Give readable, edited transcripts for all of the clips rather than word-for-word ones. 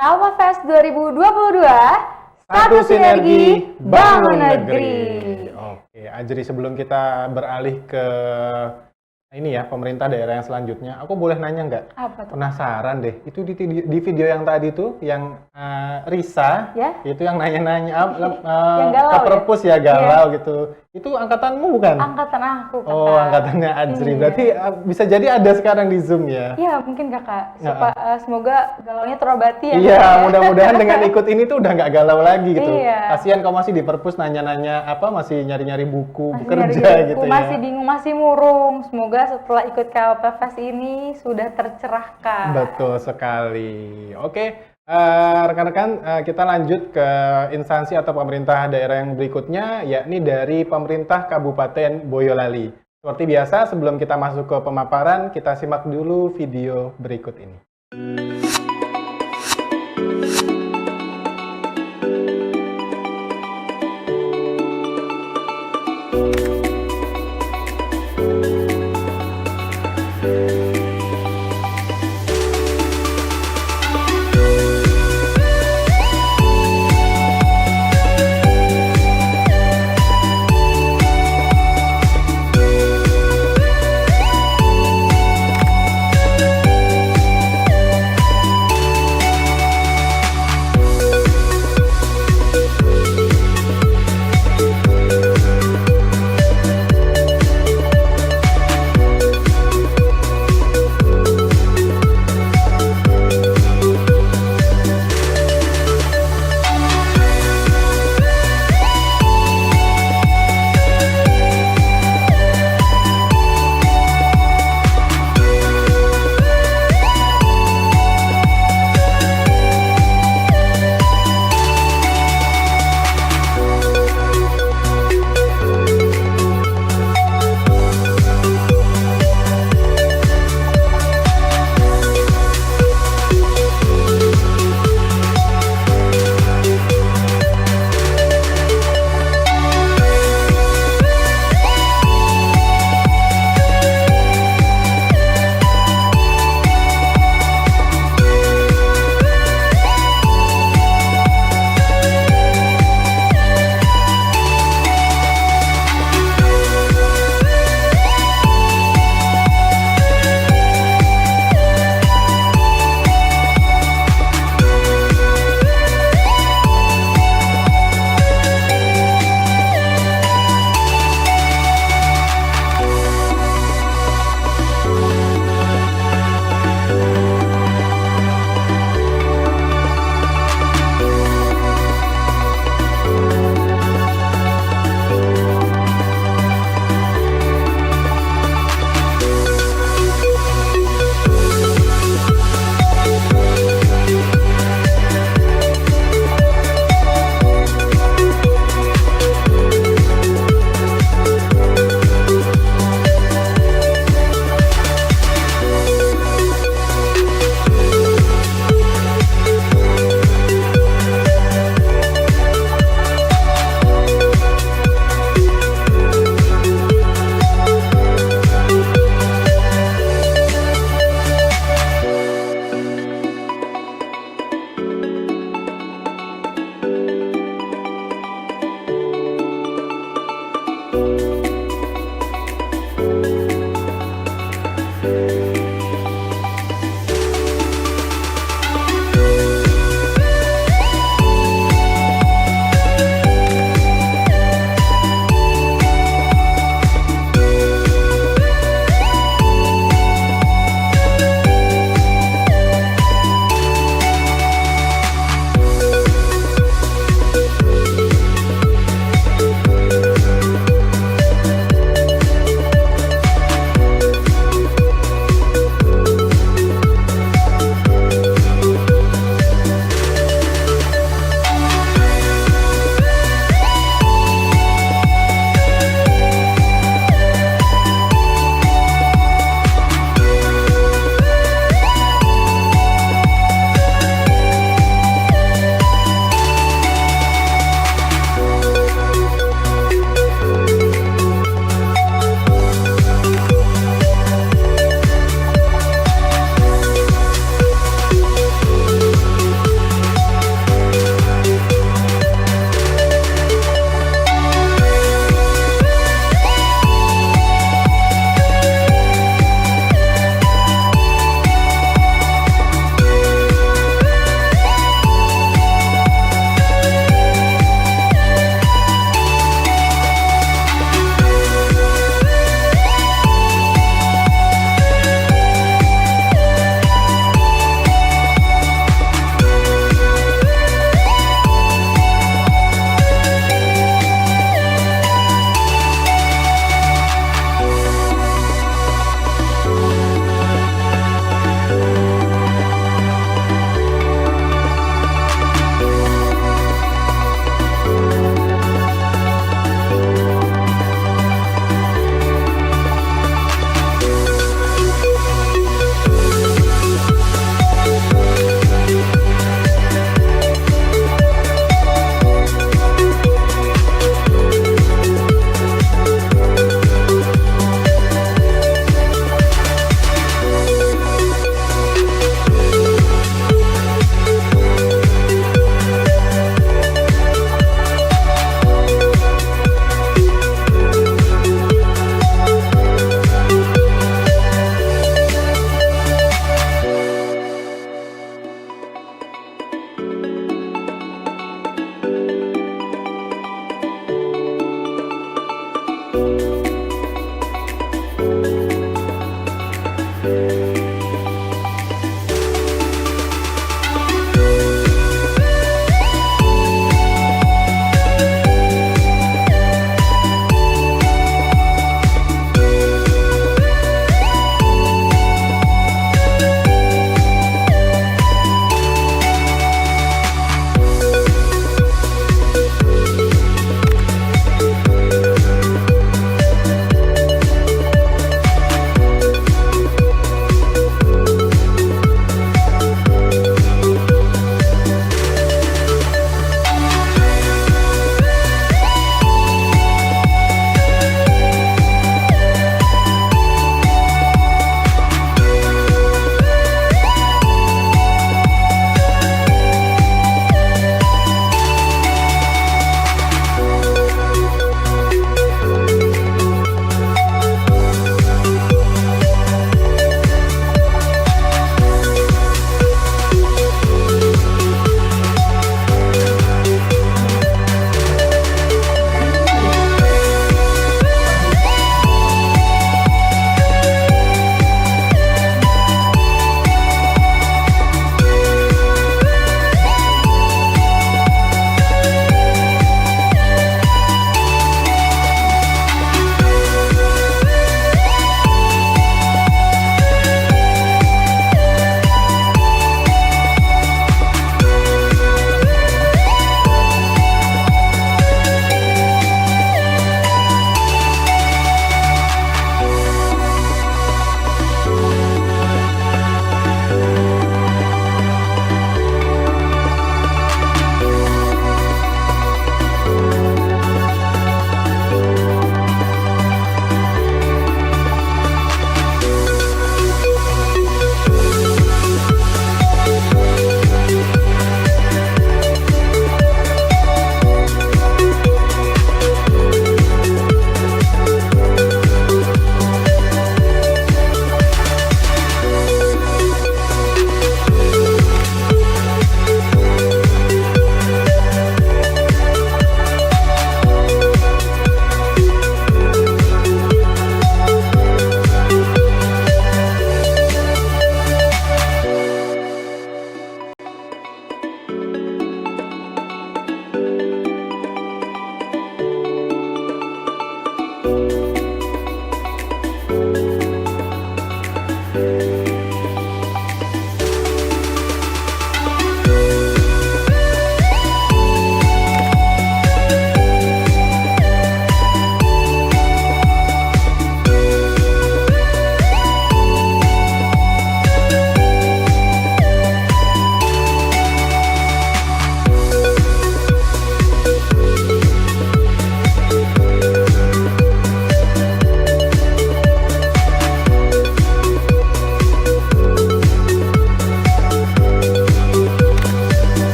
Kalpa Fest 2022, Satu sinergi bangun negeri. Oke, Ajri, sebelum kita beralih ke ini ya, pemerintah daerah yang selanjutnya, aku boleh nanya nggak? Apa tuh? Penasaran deh, itu di video yang tadi tuh, yang Risa, Ya? itu yang nanya-nanya, Yang galau ke perpus ya, galau Iya. gitu. Itu angkatanmu bukan? Angkatan aku, Kakak. Oh, angkatannya Ajri. Iya. Berarti bisa jadi ada sekarang di Zoom ya? Iya, mungkin Kakak. Semoga galaunya terobati ya. Iya, Kak, ya. mudah-mudahan dengan ikut ini tuh udah nggak galau lagi gitu. Iya. Kasihan kau masih di perpus nanya-nanya masih nyari-nyari buku, Masih bekerja nyari gitu buku, ya. masih bingung, masih murung. Semoga setelah ikut Kalpa Fest ini sudah tercerahkan. Betul sekali. Oke, rekan-rekan, kita lanjut ke instansi atau pemerintah daerah yang berikutnya, yakni dari pemerintah Kabupaten Boyolali. Seperti biasa, sebelum kita masuk ke pemaparan, kita simak dulu video berikut ini.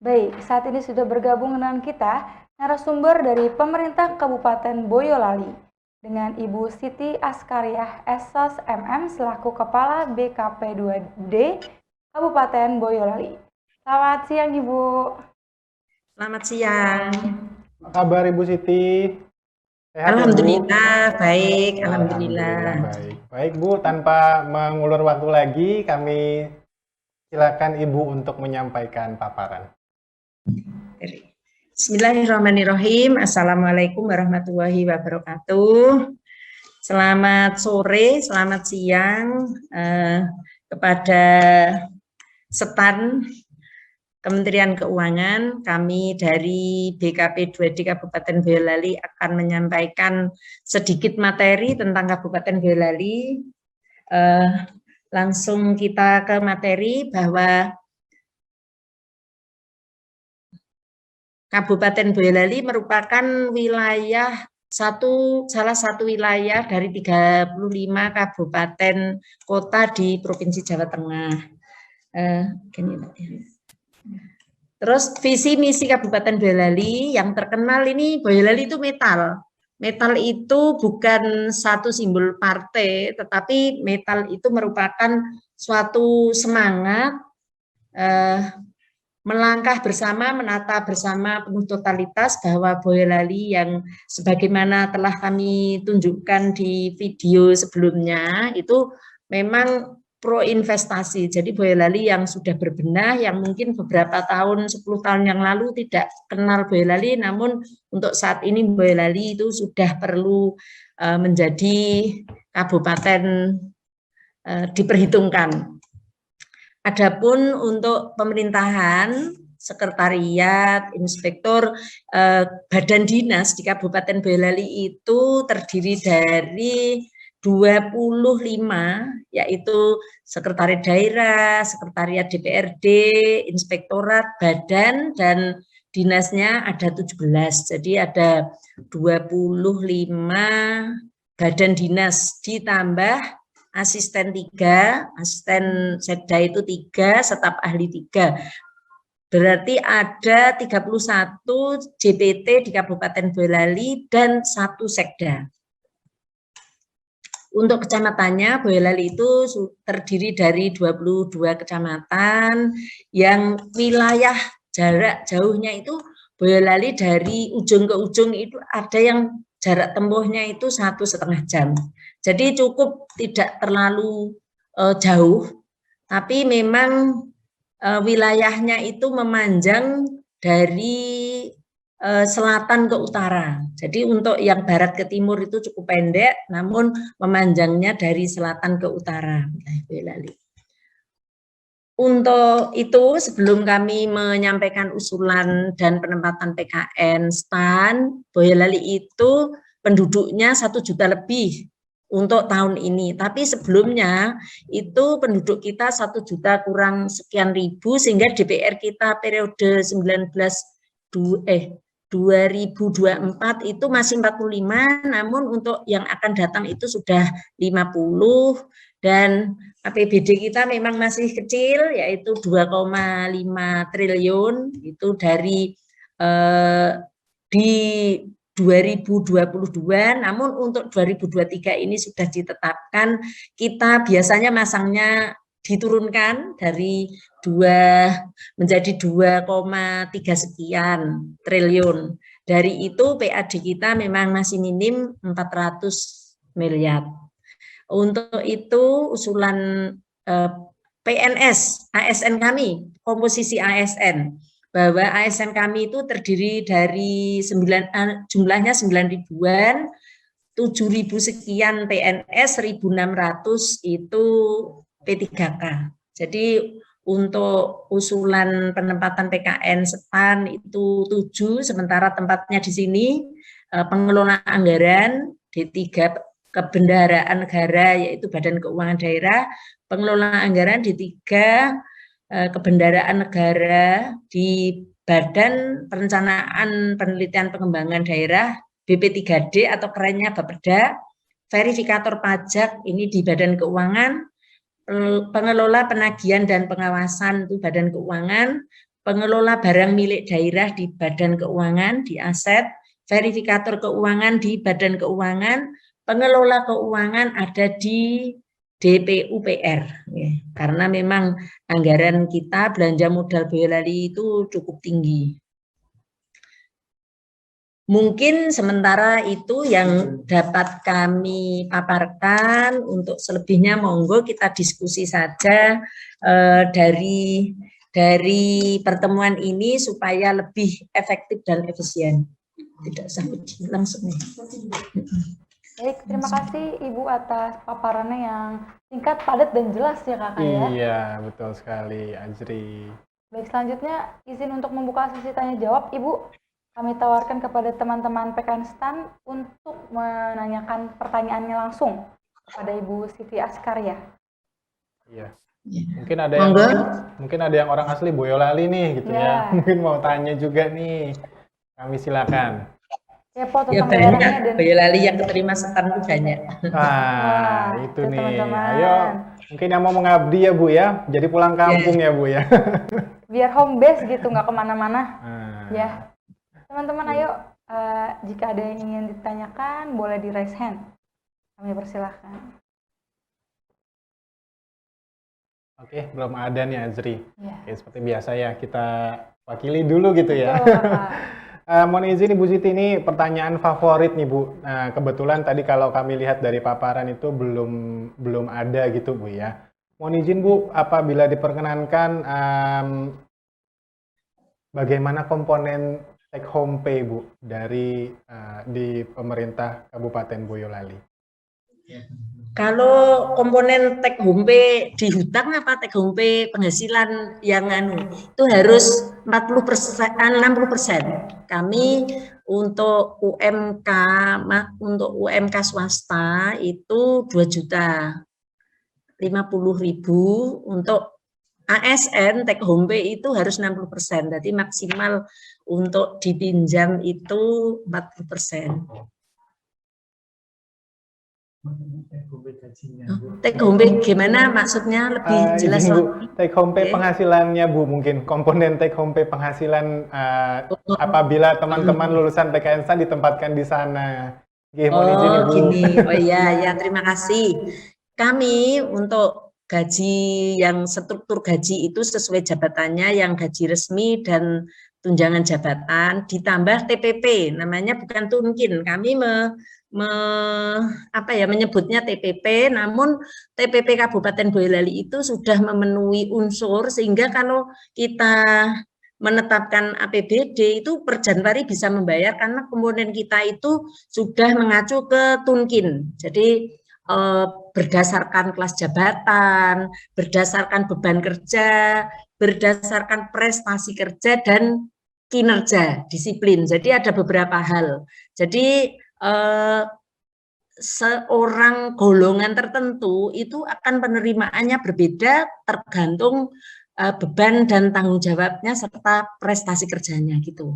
Baik, saat ini sudah bergabung dengan kita narasumber dari pemerintah Kabupaten Boyolali dengan Ibu Siti Askariah Esos MM selaku Kepala BKP 2D Kabupaten Boyolali. Selamat siang Ibu. Selamat siang. Apa kabar Ibu Siti? Sehat Alhamdulillah, ya, Bu? baik. Alhamdulillah. Baik. Baik Bu, tanpa mengulur waktu lagi, kami silakan Ibu untuk menyampaikan paparan. Bismillahirrahmanirrahim. Assalamualaikum warahmatullahi wabarakatuh. Selamat sore, selamat siang kepada STAN Kementerian Keuangan. Kami dari BKP 2D Kabupaten Boyolali akan menyampaikan sedikit materi tentang Kabupaten Boyolali. Langsung kita ke materi bahwa Kabupaten Boyolali merupakan wilayah salah satu wilayah dari 35 kabupaten kota di Provinsi Jawa Tengah. Terus visi misi Kabupaten Boyolali yang terkenal ini, Boyolali itu metal. Metal itu bukan satu simbol partai, tetapi metal itu merupakan suatu semangat melangkah bersama, menata bersama penuh totalitas bahwa Boyolali yang sebagaimana telah kami tunjukkan di video sebelumnya itu memang pro investasi. Jadi Boyolali yang sudah berbenah, yang mungkin beberapa tahun, 10 tahun yang lalu tidak kenal Boyolali, namun untuk saat ini Boyolali itu sudah perlu menjadi kabupaten diperhitungkan. Adapun untuk pemerintahan, sekretariat, inspektur, badan dinas di Kabupaten Boyolali itu terdiri dari 25, yaitu sekretariat daerah, sekretariat DPRD, inspektorat, badan, dan dinasnya ada 17. Jadi ada 25 badan dinas ditambah asisten 3, asisten sekda itu 3, staf ahli 3. Berarti ada 31 JPT di Kabupaten Boyolali dan 1 sekda. Untuk kecamatannya, Boyolali itu terdiri dari 22 kecamatan yang wilayah jarak jauhnya itu Boyolali dari ujung ke ujung itu ada yang jarak tempuhnya itu 1,5 jam. Jadi cukup tidak terlalu jauh, tapi memang wilayahnya itu memanjang dari selatan ke utara. Jadi untuk yang barat ke timur itu cukup pendek, namun memanjangnya dari selatan ke utara. Untuk itu, sebelum kami menyampaikan usulan dan penempatan PKN STAN, Boyolali itu penduduknya 1 juta lebih untuk tahun ini. Tapi sebelumnya itu penduduk kita 1 juta kurang sekian ribu, sehingga DPR kita periode 2024 itu masih 45, namun untuk yang akan datang itu sudah 50, dan APBD kita memang masih kecil, yaitu 2,5 triliun, itu dari di 2022, namun untuk 2023 ini sudah ditetapkan, kita biasanya masangnya diturunkan dari 2 menjadi 2,3 sekian triliun. Dari itu PAD kita memang masih minim 400 miliar. Untuk itu usulan PNS, ASN kami, komposisi ASN, bahwa ASN kami itu terdiri dari jumlahnya 9 ribuan, 7.000 sekian PNS, 1.600 itu P3K. Jadi untuk usulan penempatan PKN STAN itu 7, sementara tempatnya di sini pengelola anggaran D3 kebendaraan negara, yaitu Badan Keuangan Daerah, pengelola anggaran D3 kebendaraan negara di Badan Perencanaan Penelitian Pengembangan Daerah BP3D atau kerennya Bapeda, verifikator pajak ini di Badan Keuangan, pengelola penagihan dan pengawasan itu Badan Keuangan, pengelola barang milik daerah di Badan Keuangan, di aset, verifikator keuangan di Badan Keuangan, pengelola keuangan ada di DPUPR, ya, karena memang anggaran kita belanja modal Boyolali itu cukup tinggi. Mungkin sementara itu yang dapat kami paparkan, untuk selebihnya monggo kita diskusi saja dari pertemuan ini supaya lebih efektif dan efisien. Tidak usah langsung nih. Baik, terima kasih Ibu atas paparannya yang singkat, padat, dan jelas ya Kakak ya. Iya, betul sekali, Azri. Baik, selanjutnya izin untuk membuka sesi tanya jawab, Ibu. Kami tawarkan kepada teman-teman PKN STAN untuk menanyakan pertanyaannya langsung kepada Ibu Siti Askaria. Iya. Ya. Mungkin ada yang orang asli Boyolali nih gitu ya. Mungkin mau tanya juga nih. Kami silakan. Kepo Ya tentang banyak, dan Boyolali yang keterima STAN itu banyak. Wah, itu nih. teman-teman. Ayo, mungkin yang mau mengabdi ya Bu ya. Jadi pulang kampung ya Bu ya. Biar home base gitu, nggak kemana-mana. Ya. Teman-teman, ayo jika ada yang ingin ditanyakan boleh di raise hand. Kami persilahkan. Oke, belum ada nih Azri. Ya. Oke, seperti biasa ya, kita wakili dulu gitu ya. Betul, mohon izin Ibu Siti, ini pertanyaan favorit nih Bu. Nah, kebetulan tadi kalau kami lihat dari paparan itu belum ada gitu Bu ya. Mohon izin Bu, apabila diperkenankan bagaimana komponen take home pay Bu dari di pemerintah Kabupaten Boyolali? Kalau komponen take home pay di hutang apa take home pay penghasilan yang itu harus 40%, 60%. Kami untuk UMK swasta itu 2.050.000, untuk ASN take home pay itu harus 60%. Jadi maksimal untuk dipinjam itu 40%. Take home pay gimana maksudnya lebih jelas Izin Bu, lagi? take home pay Oke. penghasilannya Bu, mungkin komponen take home pay penghasilan apabila teman-teman lulusan PKN STAN ditempatkan di sana. Oke, mohon izin Oh, Ibu. gini. Oh iya, ya terima kasih. Kami untuk gaji yang struktur gaji itu sesuai jabatannya yang gaji resmi dan tunjangan jabatan ditambah TPP, namanya bukan tunkin. Kami menyebutnya TPP, namun TPP Kabupaten Boyolali itu sudah memenuhi unsur sehingga kalau kita menetapkan APBD itu per Januari bisa membayar karena komponen kita itu sudah mengacu ke tunkin. Jadi berdasarkan kelas jabatan, berdasarkan beban kerja, berdasarkan prestasi kerja dan kinerja, disiplin. Jadi ada beberapa hal. Jadi seorang golongan tertentu itu akan penerimaannya berbeda tergantung beban dan tanggung jawabnya serta prestasi kerjanya gitu.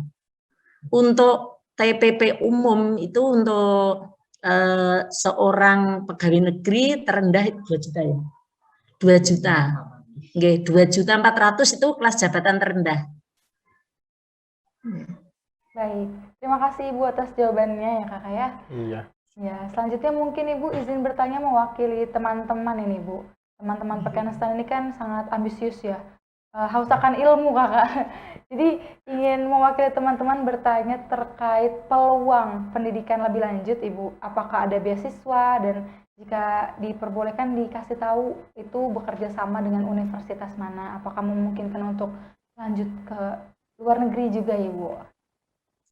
Untuk TPP umum itu untuk seorang pegawai negeri terendah 2 juta ya. 2 juta. Oke, 2.400.000 itu kelas jabatan terendah. Baik, terima kasih Ibu atas jawabannya ya Kakak ya. Iya. Ya, selanjutnya mungkin Ibu izin bertanya mewakili teman-teman ini Bu. Teman-teman PKN STAN ini kan sangat ambisius ya. Haus akan ilmu Kakak. Jadi ingin mewakili teman-teman bertanya terkait peluang pendidikan lebih lanjut Ibu. Apakah ada beasiswa dan jika diperbolehkan dikasih tahu itu bekerja sama dengan universitas mana? Apakah memungkinkan untuk lanjut ke luar negeri juga Ibu?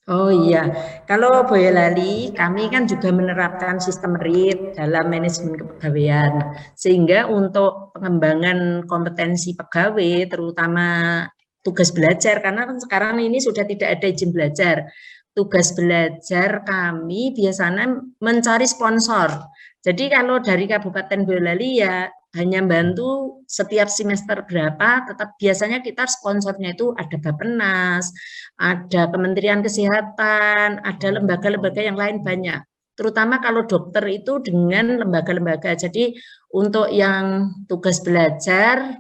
Oh iya, kalau Boyolali kami kan juga menerapkan sistem RIT dalam manajemen kepegawaian, sehingga untuk pengembangan kompetensi pegawai, terutama tugas belajar, karena kan sekarang ini sudah tidak ada izin belajar. Tugas belajar kami biasanya mencari sponsor. Jadi kalau dari Kabupaten Boyolali ya hanya bantu setiap semester berapa, tetap biasanya kita sponsornya itu ada Bappenas, ada Kementerian Kesehatan, ada lembaga-lembaga yang lain banyak. Terutama kalau dokter itu dengan lembaga-lembaga. Jadi untuk yang tugas belajar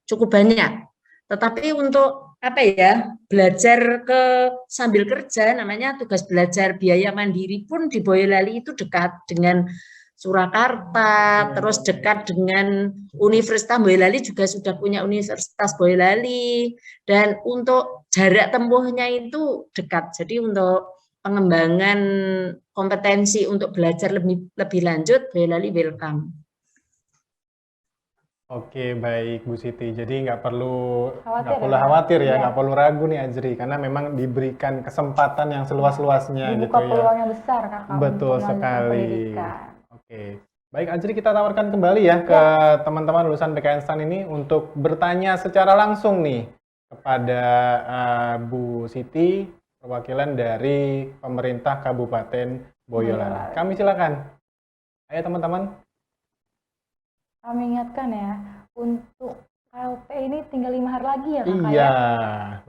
cukup banyak. Tetapi untuk belajar sambil kerja namanya tugas belajar biaya mandiri pun di Boyolali itu dekat dengan Surakarta, terus dekat dengan Universitas Boyolali juga sudah punya Universitas Boyolali, dan untuk jarak tempuhnya itu dekat. Jadi untuk pengembangan kompetensi untuk belajar lebih lanjut, Boyolali welcome. Oke, baik Bu Siti. Jadi nggak perlu Khawatir ya, Iya. nggak perlu ragu nih Ajri, karena memang diberikan kesempatan yang seluas-luasnya gitu Dibuka ya. peluang yang besar Kakak Betul untuk melanjutkan sekali. pendidikan. Oke. Baik Ajri, kita tawarkan kembali ya ke teman-teman lulusan PKN STAN ini untuk bertanya secara langsung nih kepada Bu Siti, perwakilan dari pemerintah Kabupaten Boyolali. Kami silakan. Ayo teman-teman. Kami ingatkan ya, untuk KLP ini tinggal 5 hari lagi ya Kakak Iya, ya.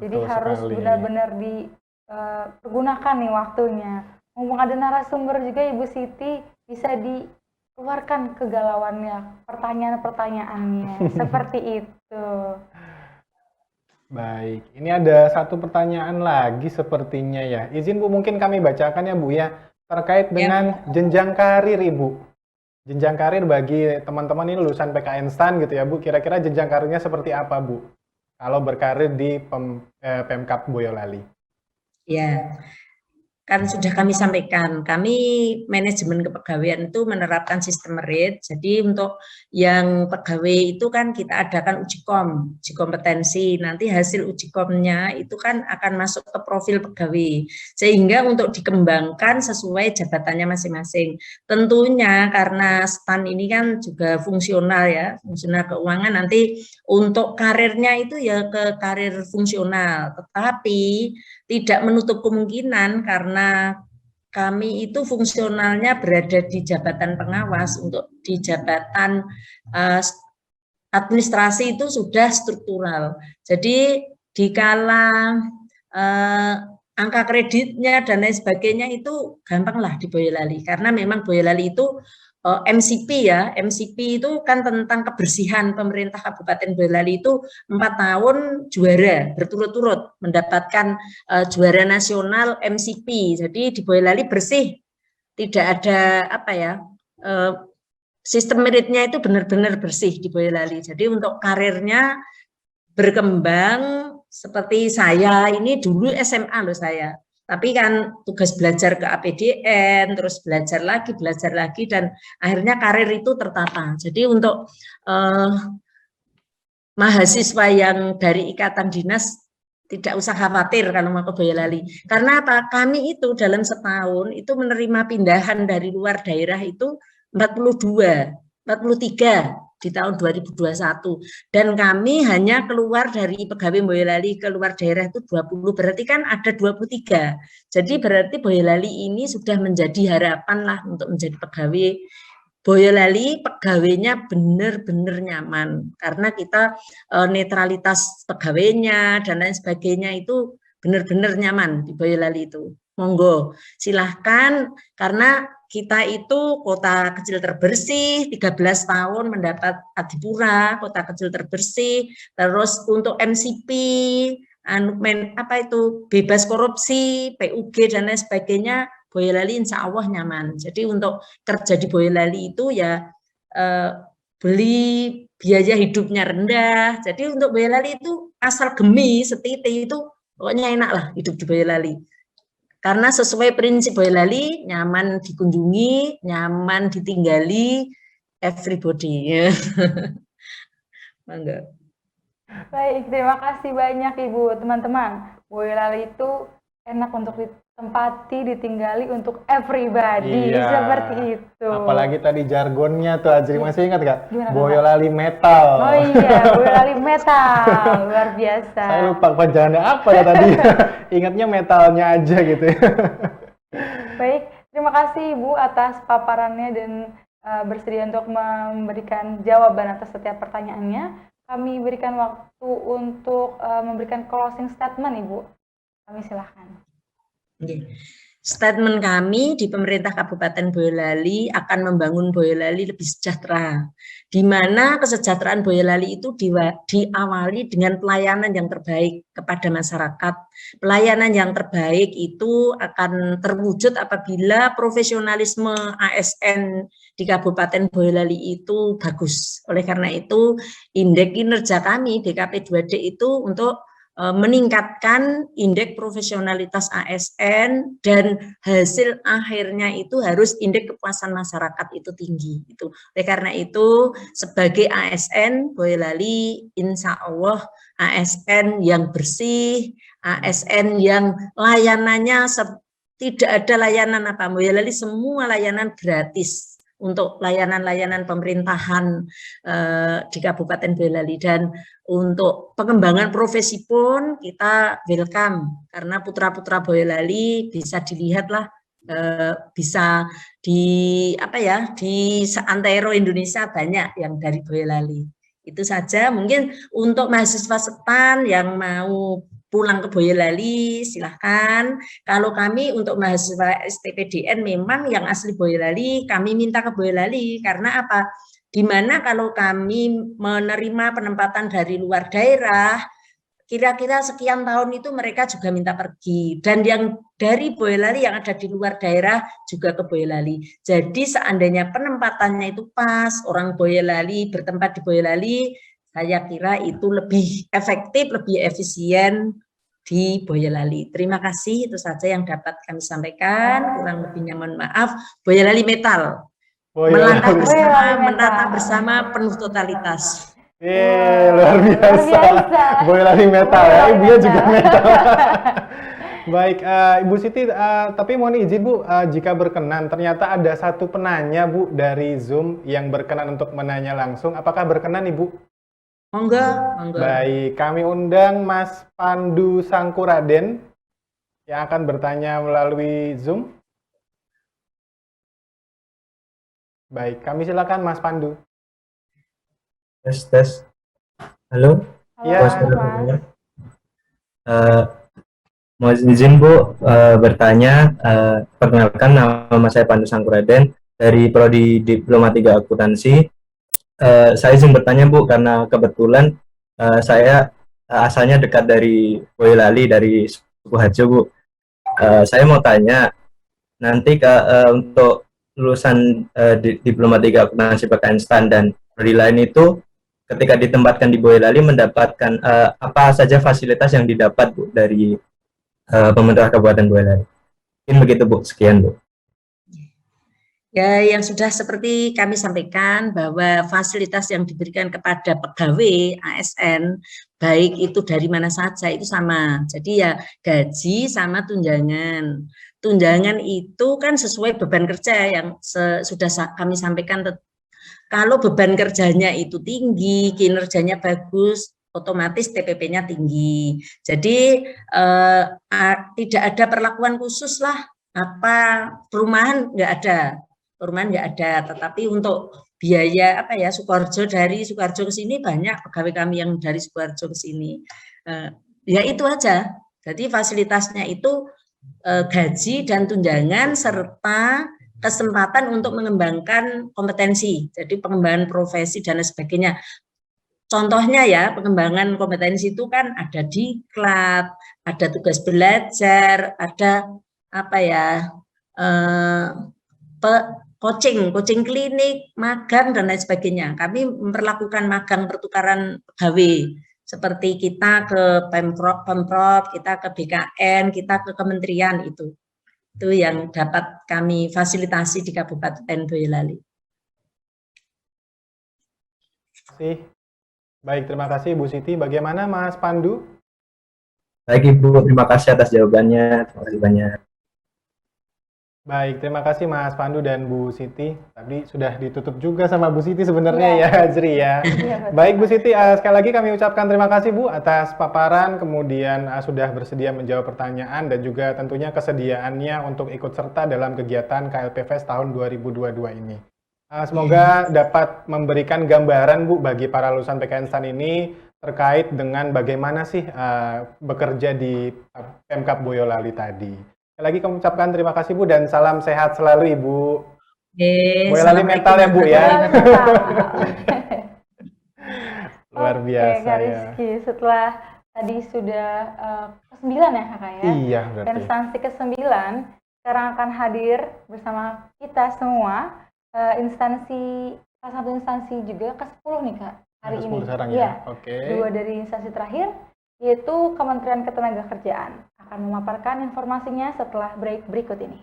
Jadi betul harus sekali. benar-benar dipergunakan nih waktunya. Mumpung ada narasumber juga Ibu Siti, bisa dikeluarkan kegalauannya, pertanyaan-pertanyaannya, seperti itu. Baik, ini ada satu pertanyaan lagi sepertinya ya. Izin Bu, mungkin kami bacakan ya Bu ya, terkait dengan jenjang karir Ibu. Jenjang karir bagi teman-teman ini lulusan PKN STAN gitu ya Bu, kira-kira jenjang karirnya seperti apa Bu? Kalau berkarir di Pemkab Boyolali. Ya, kan sudah kami sampaikan, kami manajemen kepegawaian itu menerapkan sistem RIT. Jadi untuk yang pegawai itu kan kita adakan uji kompetensi. Nanti hasil uji komnya itu kan akan masuk ke profil pegawai. Sehingga untuk dikembangkan sesuai jabatannya masing-masing. Tentunya karena STAN ini kan juga fungsional ya, fungsional keuangan, nanti untuk karirnya itu ya ke karir fungsional. Tetapi tidak menutup kemungkinan karena kami itu fungsionalnya berada di jabatan pengawas, untuk di jabatan administrasi itu sudah struktural. Jadi dikala angka kreditnya dan lain sebagainya itu gampang lah di Boyolali, karena memang Boyolali itu MCP ya, MCP itu kan tentang kebersihan. Pemerintah Kabupaten Boyolali itu 4 tahun juara berturut-turut mendapatkan juara nasional MCP. Jadi di Boyolali bersih, tidak ada apa ya, sistem meritnya itu benar-benar bersih di Boyolali. Jadi untuk karirnya berkembang, seperti saya ini dulu SMA loh saya, tapi kan tugas belajar ke APDN, terus belajar lagi, dan akhirnya karir itu tertata. Jadi untuk mahasiswa yang dari ikatan dinas tidak usah khawatir kalau mau ke Boyolali. Karena apa? Kami itu dalam setahun itu menerima pindahan dari luar daerah itu 42, 43 di tahun 2021. Dan kami hanya keluar dari pegawai Boyolali ke luar daerah itu 20, berarti kan ada 23. Jadi berarti Boyolali ini sudah menjadi harapan lah untuk menjadi pegawai Boyolali. Pegawainya benar-benar nyaman karena kita netralitas pegawainya dan lain sebagainya itu benar-benar nyaman di Boyolali itu. Monggo silahkan, karena kita itu kota kecil terbersih, 13 tahun mendapat Adipura, kota kecil terbersih, terus untuk MCP, apa itu, bebas korupsi, PUG dan lain sebagainya, Boyolali insya Allah nyaman. Jadi untuk kerja di Boyolali itu ya beli biaya hidupnya rendah. Jadi untuk Boyolali itu asal gemi setiti itu pokoknya enak lah hidup di Boyolali. Karena sesuai prinsip Boyolali, nyaman dikunjungi, nyaman ditinggali, everybody. Mangga. Baik, terima kasih banyak Ibu. Teman-teman, Boyolali itu enak untuk ditempati, ditinggali untuk everybody. Iya. Seperti itu. Apalagi tadi jargonnya tuh, Ajri masih ingat nggak? Gimana, Pak? Boyolali metal. Oh iya, Boyolali metal. Luar biasa. Saya lupa panjangannya apa ya tadi. Ingatnya metalnya aja gitu. Baik, terima kasih Ibu atas paparannya dan bersedia untuk memberikan jawaban atas setiap pertanyaannya. Kami berikan waktu untuk memberikan closing statement, Ibu. Kami silahkan. Statement kami di pemerintah Kabupaten Boyolali akan membangun Boyolali lebih sejahtera, di mana kesejahteraan Boyolali itu diawali dengan pelayanan yang terbaik kepada masyarakat. Pelayanan yang terbaik itu akan terwujud apabila profesionalisme ASN di Kabupaten Boyolali itu bagus. Oleh karena itu, indeks kinerja kami DKP 2D itu untuk meningkatkan indeks profesionalitas ASN, dan hasil akhirnya itu harus indeks kepuasan masyarakat itu tinggi. Itu. Oleh karena itu, sebagai ASN Boyolali, insya Allah ASN yang bersih, ASN yang layanannya tidak ada layanan apa, Boyolali semua layanan gratis untuk layanan-layanan pemerintahan di Kabupaten Boyolali. Dan untuk pengembangan profesi pun kita welcome, karena putra-putra Boyolali bisa dilihatlah, bisa di apa ya, di seantero Indonesia banyak yang dari Boyolali. Itu saja. Mungkin untuk mahasiswa SETAN yang mau pulang ke Boyolali, silahkan. Kalau kami untuk mahasiswa STPDN memang yang asli Boyolali, kami minta ke Boyolali. Karena apa? Dimana kalau kami menerima penempatan dari luar daerah, kira-kira sekian tahun itu mereka juga minta pergi. Dan yang dari Boyolali yang ada di luar daerah juga ke Boyolali. Jadi seandainya penempatannya itu pas, orang Boyolali bertempat di Boyolali, saya kira itu lebih efektif, lebih efisien di Boyolali. Terima kasih, itu saja yang dapat kami sampaikan. Kurang lebihnya mohon maaf. Boyolali metal. Melangkah bersama, menata bersama penuh totalitas. Luar biasa. Boyolali metal ya, ibunya juga metal. Baik, Ibu Siti, tapi mohon izin Bu, jika berkenan, ternyata ada satu penanya Bu dari Zoom yang berkenan untuk menanya langsung. Apakah berkenan Ibu? Monggo. Baik, kami undang Mas Pandu Sangkuraden yang akan bertanya melalui Zoom. Baik, kami silakan Mas Pandu. Tes. Halo. Iya. Mas. Mau izin Bu bertanya, perkenalkan nama saya Pandu Sangkuraden dari Prodi Diplomatika Akuntansi. Saya izin bertanya Bu karena kebetulan saya asalnya dekat dari Boyolali dari Sukoharjo Bu. Saya mau tanya nanti untuk lulusan Diplomatika Akuntansi PKN STAN dan prodi lain itu ketika ditempatkan di Boyolali mendapatkan apa saja fasilitas yang didapat Bu dari pemerintah Kabupaten Boyolali. Mungkin begitu Bu, sekian Bu. Ya, yang sudah seperti kami sampaikan bahwa fasilitas yang diberikan kepada pegawai ASN, baik itu dari mana saja, itu sama. Jadi ya gaji sama tunjangan. Tunjangan itu kan sesuai beban kerja yang sudah kami sampaikan. Kalau beban kerjanya itu tinggi, kinerjanya bagus, otomatis TPP-nya tinggi. Jadi tidak ada perlakuan khusus lah, apa perumahan nggak ada. Perumahan nggak ada, tetapi untuk biaya apa ya, Sukoharjo, dari Sukoharjo ke sini banyak pegawai kami yang dari Sukoharjo ke sini. Ya itu aja. Jadi fasilitasnya itu gaji dan tunjangan serta kesempatan untuk mengembangkan kompetensi. Jadi pengembangan profesi dan lain sebagainya. Contohnya ya, pengembangan kompetensi itu kan ada diklat, ada tugas belajar, ada apa ya, coaching klinik, magang, dan lain sebagainya. Kami memperlakukan magang pertukaran pegawai, seperti kita ke Pemprov, kita ke BKN, kita ke kementerian itu. Itu yang dapat kami fasilitasi di Kabupaten Boyolali. Baik, terima kasih Bu Siti. Bagaimana Mas Pandu? Baik Ibu, terima kasih atas jawabannya. Terima kasih banyak. Baik, terima kasih Mas Pandu dan Bu Siti. Tadi sudah ditutup juga sama Bu Siti sebenarnya ya, Jri ya. Baik Bu Siti, sekali lagi kami ucapkan terima kasih Bu atas paparan, kemudian sudah bersedia menjawab pertanyaan dan juga tentunya kesediaannya untuk ikut serta dalam kegiatan KLP Fest tahun 2022 ini. Semoga dapat memberikan gambaran Bu bagi para lulusan PKN STAN ini terkait dengan bagaimana sih bekerja di Pemkab Boyolali tadi. Lagi kami ucapkan terima kasih Bu dan salam sehat selalu Ibu. Boyolali mental ya Bu ya. Luar biasa Kak ya. Rizky, setelah tadi sudah ke-9 ya Kakak ya? Iya berarti. Dan instansi ke-9 sekarang akan hadir bersama kita semua salah satu instansi juga ke-10 nih Kak hari ini. Sekarang Iya. ya. Oke. 2 dari instansi terakhir yaitu Kementerian Ketenagakerjaan akan memaparkan informasinya setelah break berikut ini.